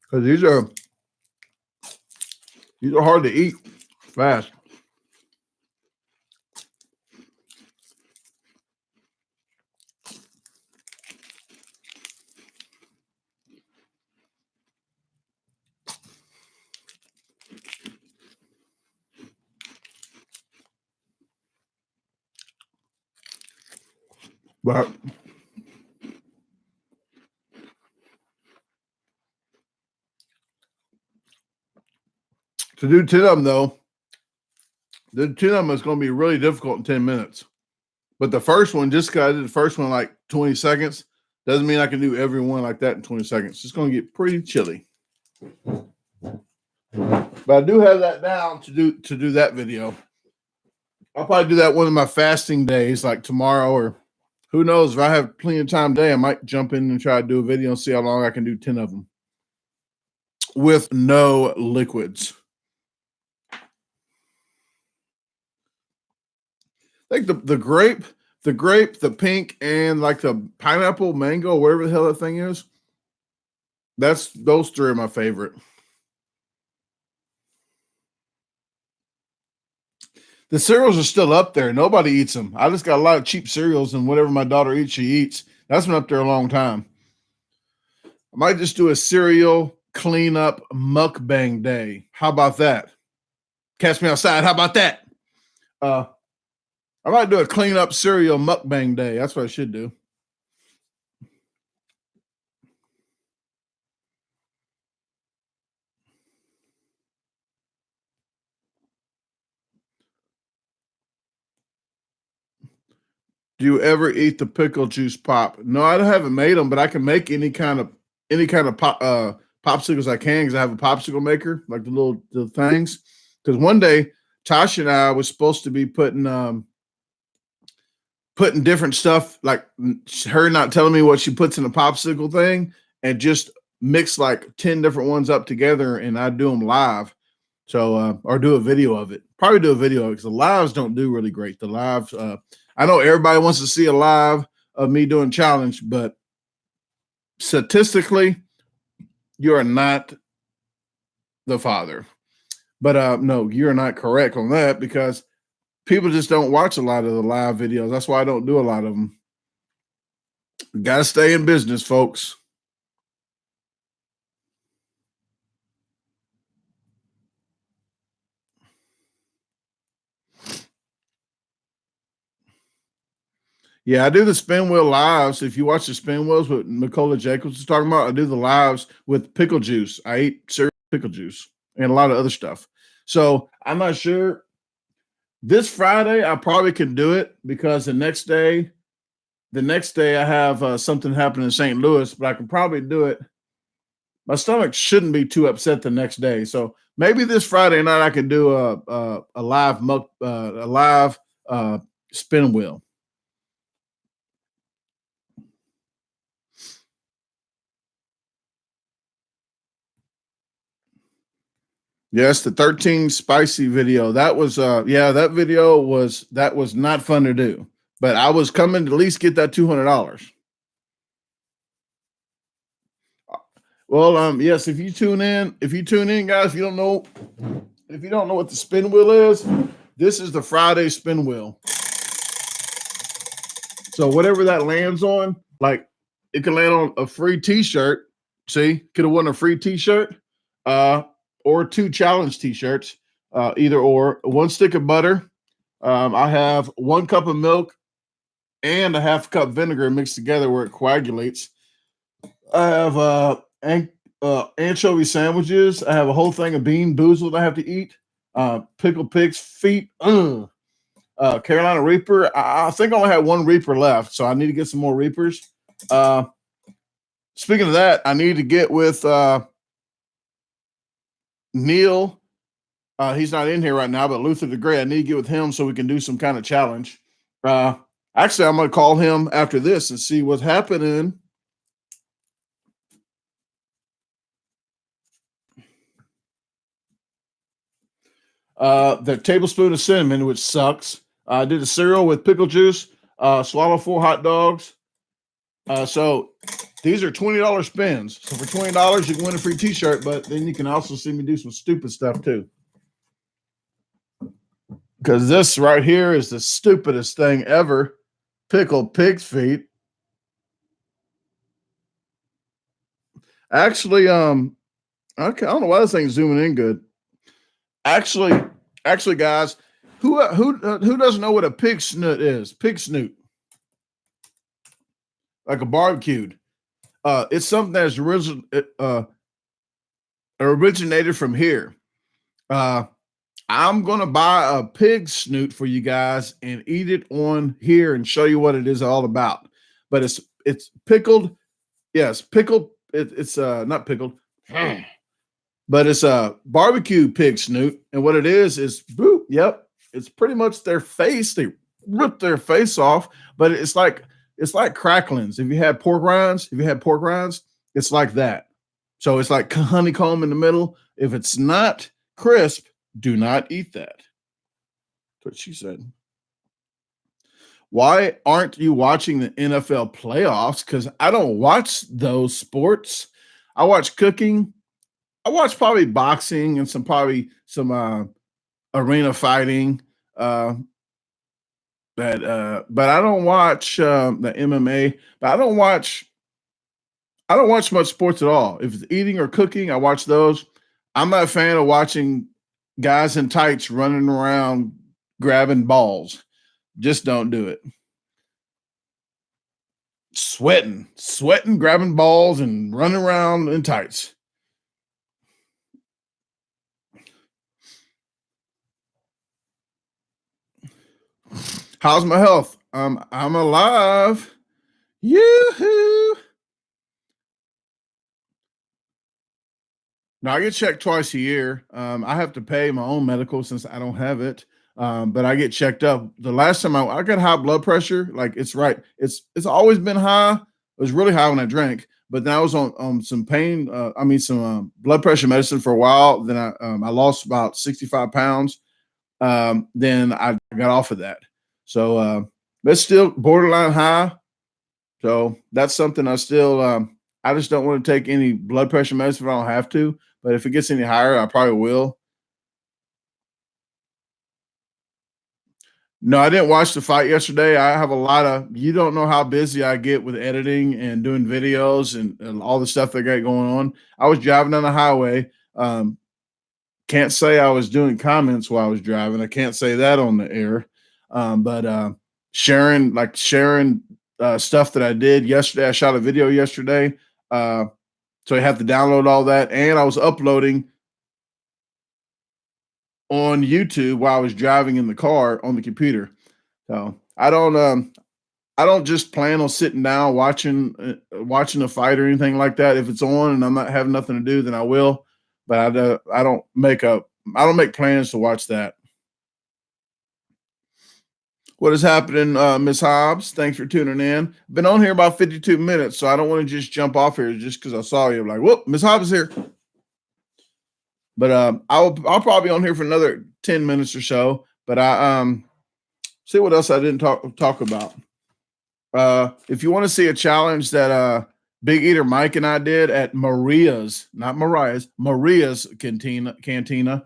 Speaker 1: Because these are hard to eat fast. But to do 10 of them, though, the 10 of them is going to be really difficult in 10 minutes. But the first one, just because I did the first one like 20 seconds, doesn't mean I can do every one like that in 20 seconds. It's going to get pretty chilly. But I do have that down to do that video. I'll probably do that one of my fasting days, like tomorrow, or who knows, if I have plenty of time today, I might jump in and try to do a video and see how long I can do 10 of them. with no liquids. I think the grape, the pink, and like the pineapple, mango, whatever the hell that thing is. Those three are my favorite. The cereals are still up there. Nobody eats them. I just got a lot of cheap cereals, and whatever my daughter eats, she eats. That's been up there a long time. I might just do a cereal cleanup mukbang day. How about that? Catch me outside. How about that? I might do a cleanup cereal mukbang day. That's what I should do. Do you ever eat the pickle juice pop? No, I haven't made them, but I can make any kind of popsicles I can because I have a popsicle maker, like the things. Because one day Tasha and I was supposed to be putting different stuff, like her not telling me what she puts in a popsicle thing, and just mix like 10 different ones up together, and I do them live. So or do a video of it. Probably do a video because the lives don't do really great. The lives, I know everybody wants to see a live of me doing challenge, but statistically, you are not the father. But no, you're not correct on that because people just don't watch a lot of the live videos. That's why I don't do a lot of them. Got to stay in business, folks. Yeah, I do the spin wheel lives. If you watch the spin wheels with Nicola Jacobs was talking about, I do the lives with pickle juice. I eat cereal pickle juice and a lot of other stuff. So I'm not sure. This Friday, I probably can do it because the next day I have something happen in St. Louis, but I can probably do it. My stomach shouldn't be too upset the next day, so maybe this Friday night I can do a live spin wheel. Yes, the 13 spicy video. That was that video was not fun to do. But I was coming to at least get that $200. Well, yes, if you tune in, guys, if you don't know what the spin wheel is, this is the Friday spin wheel. So whatever that lands on, like it can land on a free t-shirt. See, could have won a free t-shirt, or 2 challenge t-shirts, either or. 1 stick of butter. I have 1 cup of milk and a half cup vinegar mixed together where it coagulates. I have anchovy sandwiches. I have a whole thing of bean boozled I have to eat. Pickled pig's feet. Carolina Reaper. I think I only have 1 Reaper left, so I need to get some more Reapers. Speaking of that, I need to get with Neil. He's not in here right now, but Luther the Great. I need to get with him so we can do some kind of challenge. Actually, I'm going to call him after this and see what's happening. The tablespoon of cinnamon, which sucks. I did a cereal with pickle juice. Swallow 4 hot dogs. So these are $20 spins. So for $20, you can win a free t-shirt, but then you can also see me do some stupid stuff too. Because this right here is the stupidest thing ever. Pickled pig's feet. Actually, okay, I don't know why this thing's zooming in good. Actually, guys, who doesn't know what a pig snoot is? Pig snoot, like a barbecued. It's something that's originated from here. I'm gonna buy a pig snoot for you guys and eat it on here and show you what it is all about. But it's pickled. Yes, pickled. It's not pickled. But it's a barbecue pig snoot, and what it is boop. Yep, it's pretty much their face. They rip their face off, but it's like cracklings. If you had pork rinds, it's like that. So it's like honeycomb in the middle. If it's not crisp, do not eat that. That's what she said. Why aren't you watching the NFL playoffs? Because I don't watch those sports. I watch cooking. I watch probably boxing and probably some arena fighting. Uh, but I don't watch the MMA. But I don't watch much sports at all. If it's eating or cooking, I watch those. I'm not a fan of watching guys in tights running around grabbing balls. Just don't do it. Sweating, grabbing balls and running around in tights. How's my health? I'm alive. Yoo-hoo. Now I get checked twice a year. I have to pay my own medical since I don't have it. But I get checked up. The last time I got high blood pressure, like it's right. It's always been high. It was really high when I drank, but then I was on some pain. Some blood pressure medicine for a while. Then I lost about 65 pounds. Then I got off of that. So but still borderline high. So that's something I still. I just don't want to take any blood pressure medicine if I don't have to. But if it gets any higher, I probably will. No, I didn't watch the fight yesterday. I have a lot of you don't know how busy I get with editing and doing videos and all the stuff that got going on. I was driving on the highway. Can't say I was doing comments while I was driving. I can't say that on the air. But sharing stuff that I did yesterday. I shot a video yesterday. So I have to download all that. And I was uploading on YouTube while I was driving in the car on the computer. So I don't just plan on sitting down watching a fight or anything like that. If it's on and I'm not having nothing to do, then I will. But I don't make plans to watch that. What is happening, Miss Hobbs? Thanks for tuning in. Been on here about 52 minutes, so I don't want to just jump off here just because I saw you. I'm like, whoop, Miss Hobbs is here. But I'll probably be on here for another 10 minutes or so. But I see what else I didn't talk about. If you want to see a challenge that Big Eater Mike and I did at Maria's, not Mariah's, Maria's Cantina.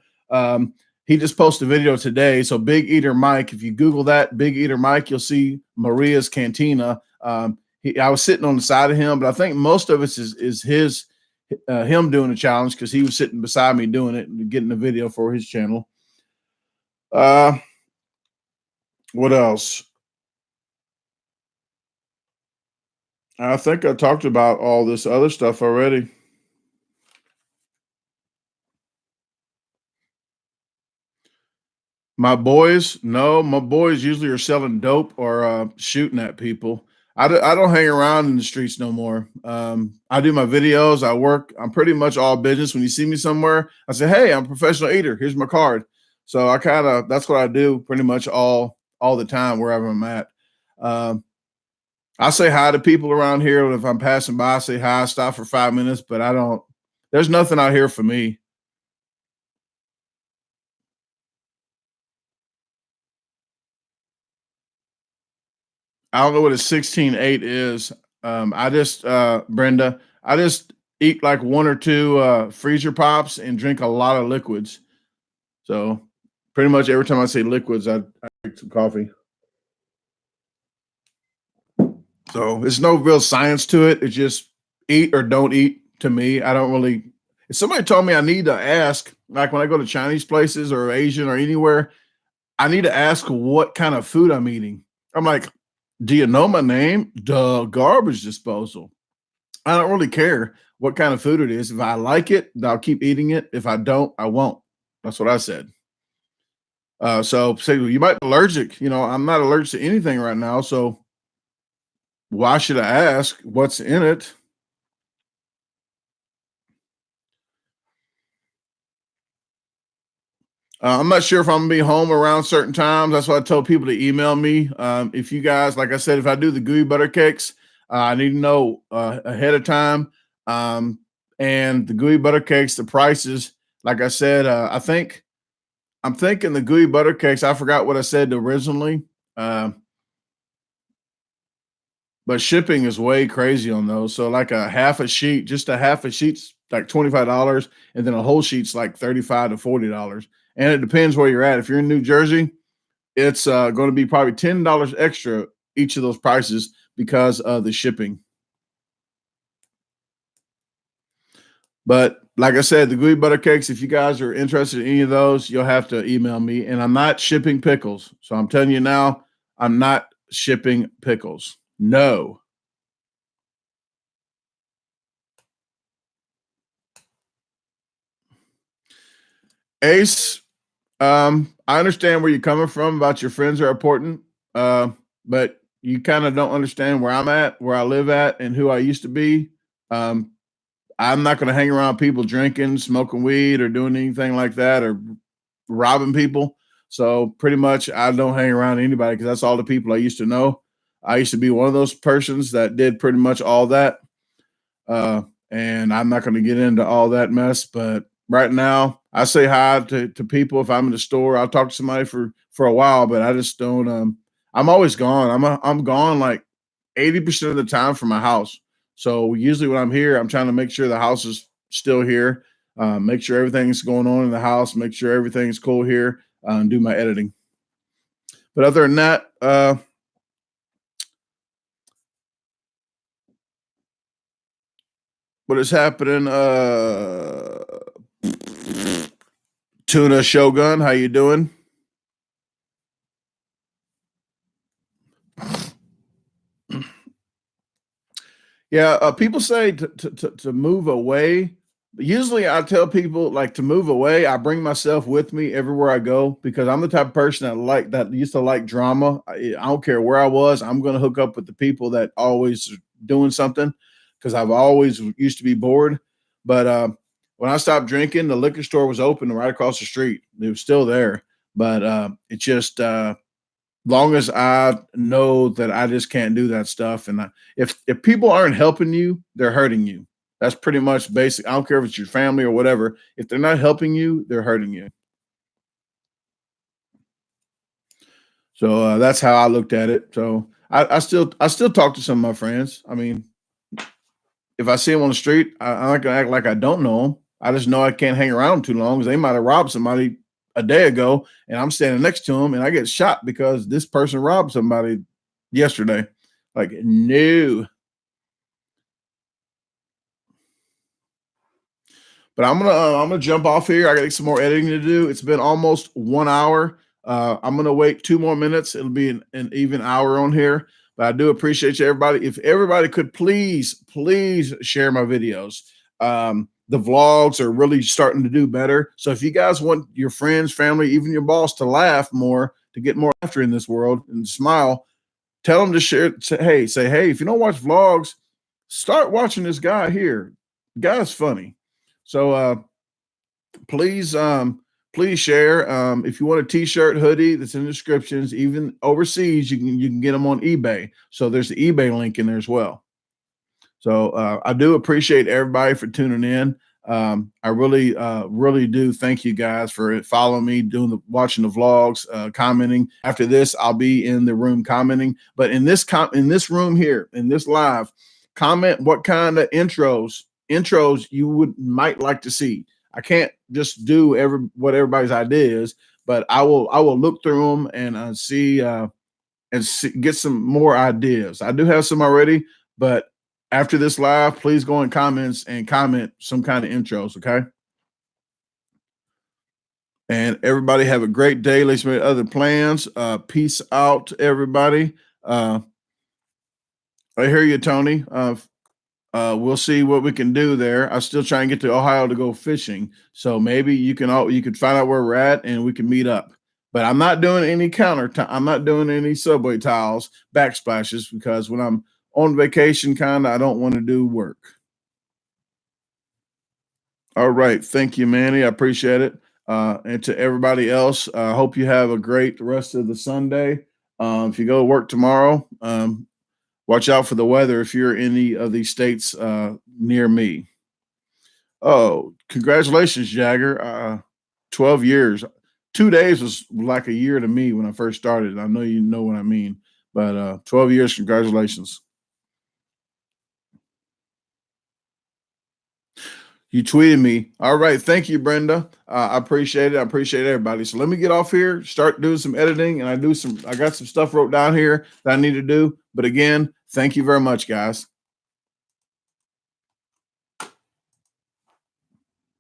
Speaker 1: He just posted a video today. So Big Eater Mike, if you Google that, Big Eater Mike, you'll see Maria's Cantina. I was sitting on the side of him, but I think most of it is him doing the challenge because he was sitting beside me doing it and getting the video for his channel. What else? I think I talked about all this other stuff already. My boys usually are selling dope or shooting at people. I don't hang around in the streets no more. I do my videos. I work. I'm pretty much all business. When you see me somewhere, I say, "Hey, I'm a professional eater. Here's my card." So that's what I do pretty much all the time wherever I'm at. I say hi to people around here. If I'm passing by, I say hi, stop for 5 minutes, but there's nothing out here for me. I don't know what a 16/8 is. Brenda, I just eat like one or two freezer pops and drink a lot of liquids. So pretty much every time I say liquids, I drink some coffee. So there's no real science to it. It's just eat or don't eat to me. I don't really, if somebody told me I need to ask, like when I go to Chinese places or Asian or anywhere, I need to ask what kind of food I'm eating. I'm like, do you know my name? DaGarbageDisposal. I don't really care what kind of food it is. If I like it, I'll keep eating it. If I don't, I won't. That's what I said. So say you might be allergic. I'm not allergic to anything right now. So why should I ask what's in it? I'm not sure if I'm gonna be home around certain times. That's why I told people to email me. If you guys, like I said, if I do the gooey butter cakes, I need to know ahead of time. And the gooey butter cakes, the prices, like I said, I'm thinking the gooey butter cakes. I forgot what I said originally, uh, but shipping is way crazy on those. So like a half a sheet, just a half a sheet's like $25, and then a whole sheet's like $35 to $40. And it depends where you're at. If you're in New Jersey, it's going to be probably $10 extra each of those prices because of the shipping. But like I said, the gooey butter cakes, if you guys are interested in any of those, you'll have to email me. And I'm not shipping pickles. So I'm telling you now, I'm not shipping pickles. No. Ace, I understand where you're coming from about your friends are important, but you kind of don't understand where I'm at, where I live at, and who I used to be. Um, I'm not going to hang around people drinking, smoking weed, or doing anything like that, or robbing people. So pretty much, I don't hang around anybody because that's all the people I used to know. I used to be one of those persons that did pretty much all that. Uh, and I'm not going to get into all that mess. But right now, I say hi to people if I'm in the store. I'll talk to somebody for a while, but I just don't. I'm always gone. I'm gone like 80% of the time from my house. So usually when I'm here, I'm trying to make sure the house is still here, make sure everything's going on in the house, make sure everything's cool here, and do my editing. But other than that, what is happening? Tuna Shogun, how you doing? Yeah, people say to move away. Usually, I tell people like to move away. I bring myself with me everywhere I go because I'm the type of person that used to like drama. I don't care where I was. I'm going to hook up with the people that always doing something because I've always used to be bored. But when I stopped drinking, the liquor store was open right across the street. It was still there, but it just long as I know that I just can't do that stuff, and if people aren't helping you, they're hurting you. That's pretty much basic. I don't care if it's your family or whatever. If they're not helping you, they're hurting you. So that's how I looked at it. So I still talk to some of my friends. I mean, if I see them on the street, I'm not gonna act like I don't know them. I just know I can't hang around too long because they might have robbed somebody a day ago, and I'm standing next to them, and I get shot because this person robbed somebody yesterday. Like, no. But I'm gonna jump off here. I got some more editing to do. It's been almost 1 hour. I'm gonna wait 2 more minutes. It'll be an even hour on here. But I do appreciate you, everybody. If everybody could please share my videos. The vlogs are really starting to do better. So if you guys want your friends, family, even your boss to laugh more, to get more laughter in this world and smile, tell them to share. Say, hey, if you don't watch vlogs, start watching this guy here. The guy's funny. So please please share. If you want a t-shirt, hoodie, that's in the descriptions, even overseas, you can get them on eBay. So there's the eBay link in there as well. So I do appreciate everybody for tuning in. I really do thank you guys for following me, watching the vlogs, commenting. After this, I'll be in the room commenting. But in this room here, in this live, comment what kind of intros you might like to see. I can't just do what everybody's idea is, but I will look through them and get some more ideas. I do have some already, but after this live, please go in comments and comment some kind of intros, okay? And everybody have a great day. Let's make other plans. Peace out, everybody. I hear you, Tony. We'll see what we can do there. I still try and get to Ohio to go fishing, so maybe you could find out where we're at and we can meet up. But I'm not doing any I'm not doing any subway tiles, backsplashes because when I'm on vacation, I don't want to do work. All right, thank you, Manny. I appreciate it. And to everybody else, I hope you have a great rest of the Sunday. If you go to work tomorrow, watch out for the weather if you're in any of these states near me. Oh, congratulations, Jagger. 12 years. 2 days was like a year to me when I first started. I know you know what I mean, but 12 years, congratulations. You tweeted me. All right. Thank you, Brenda. I appreciate it. I appreciate everybody. So let me get off here, start doing some editing, and I got some stuff wrote down here that I need to do. But again, thank you very much, guys.